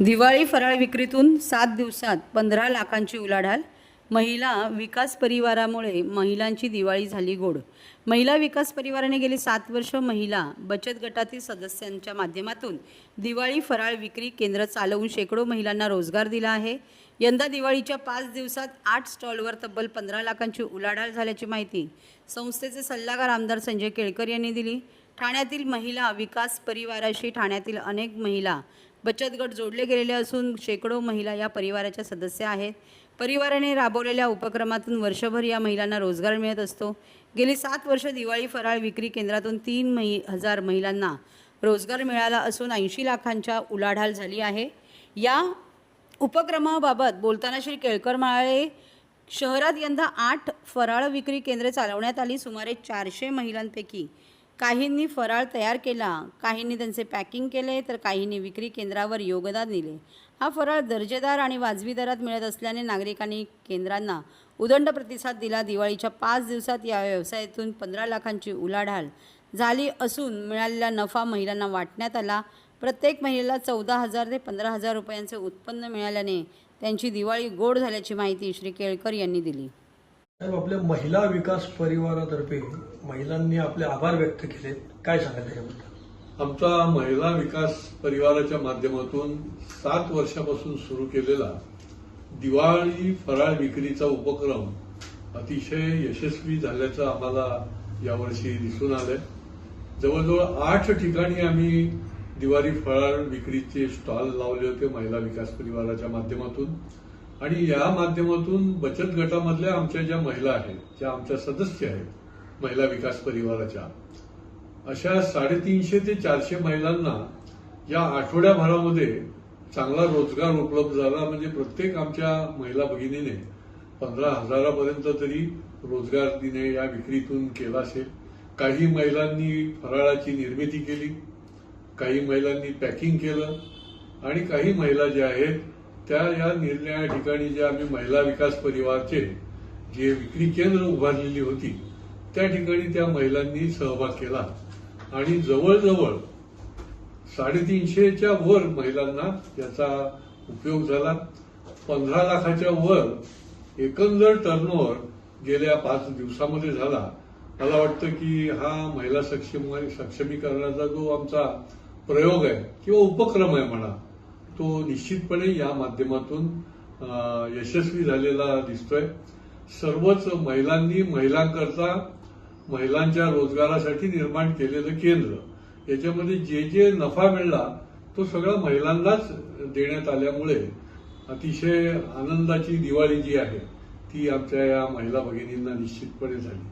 दिवाळी फराळ विक्रीतून 7 दिवसात 15 लाखांची उलाढाल. महिला विकास परिवारामुळे महिलांची दिवाळी झाली गोड. महिला विकास परिवाराने गेली 7 वर्ष महिला बचत गटातील सदस्यांच्या माध्यमातून दिवाळी फराळ विक्री केंद्र चालवून शेकडो महिलांना रोजगार दिला आहे. यंदा दिवाळीच्या 5 दिवसात 8 स्टॉलवर तब्बल 15 लाखांची उलाढाल झाल्याची माहिती संस्थेचे सल्लागार आमदार संजय केळकर यांनी दिली. ठाण्यातील महिला विकास परिवाराशी ठाण्यातील अनेक महिला बचत गट जोडले गेलेले असून शेकडो महिला या परिवाराच्या सदस्य आहेत. परिवाराने राबवलेल्या उपक्रमातून वर्षभर या महिलांना रोजगार मिळत असतो. गेली 7 वर्ष दिवाळी फराळ विक्री केंद्रातून 3,000 महिलांना रोजगार मिळाला असून 80 लाखांच्या उलाढाल झाली आहे. या उपक्रमाबाबत बोलताना श्री केळकर म्हणाले, शहरात यंदा 8 फराळ विक्री केंद्रे चालवण्यात आली. सुमारे 400 महिलांपैकी काहींनी फराळ तयार केला, काहींनी त्यांचे पॅकिंग केले, तर काहींनी विक्री केंद्रावर योगदान दिले. हा फराळ दर्जेदार आणि वाजवी दरात मिळत असल्याने नागरिकांनी केंद्रांना उदंड प्रतिसाद दिला. दिवाळीच्या 5 दिवसात या व्यवसायातून 15 लाखांची उलाढाल झाली असून मिळालेला नफा महिलांना वाटण्यात आला. प्रत्येक महिलेला 14,000 ते 15,000 रुपयांचे उत्पन्न मिळाल्याने त्यांची दिवाळी गोड झाल्याची माहिती श्री केळकर यांनी दिली. आपल्या महिला विकास परिवारातर्फे महिलांनी आपले आभार व्यक्त केले. काय सांगाल त्याच्याबद्दल? आमचा महिला विकास परिवाराच्या माध्यमातून 7 वर्षापासून सुरू केलेला दिवाळी फराळ विक्रीचा उपक्रम अतिशय यशस्वी झाल्याचं आम्हाला यावर्षी दिसून आलंय. जवळजवळ 8 ठिकाणी आम्ही दिवाळी फराळ विक्रीचे स्टॉल लावले होते महिला विकास परिवाराच्या माध्यमातून. आणि या माध्यमातून बचत गटामधल्या आमच्या ज्या महिला आहेत, ज्या आमच्या सदस्य आहेत महिला विकास परिवाराच्या, अशा 350 ते 400 महिलांना या आठवड्याभरामध्ये चांगला रोजगार उपलब्ध झाला. म्हणजे प्रत्येक आमच्या महिला भगिनीने 15,000 पर्यंत तरी रोजगार तिने या विक्रीतून केला असेल. काही महिलांनी फराळाची निर्मिती केली, काही महिलांनी पॅकिंग केलं आणि काही महिला ज्या आहेत त्या या निरनिराळ्या ठिकाणी ज्या आम्ही महिला विकास परिवारचे जे विक्री केंद्र उभारलेली होती त्या ठिकाणी त्या महिलांनी सहभाग केला आणि जवळजवळ 350च्या वर महिलांना याचा उपयोग झाला. 15 लाखाच्या वर एकंदर टर्नओव्हर गेल्या 5 दिवसामध्ये झाला. मला वाटतं की हा महिला सक्षमीकरणाचा जो आमचा प्रयोग आहे किंवा उपक्रम आहे म्हणा, तो निश्चितपणे या माध्यमातून यशस्वी झालेला दिसतोय. सर्वच महिलांनी महिलांकरता महिलांच्या रोजगारासाठी निर्माण केलेलं केंद्र, याच्यामध्ये जे जे नफा मिळाला तो सगळा महिलांनाच देण्यात आल्यामुळे अतिशय आनंदाची दिवाळी जी आहे ती आमच्या या महिला भगिनींना निश्चितपणे झाली.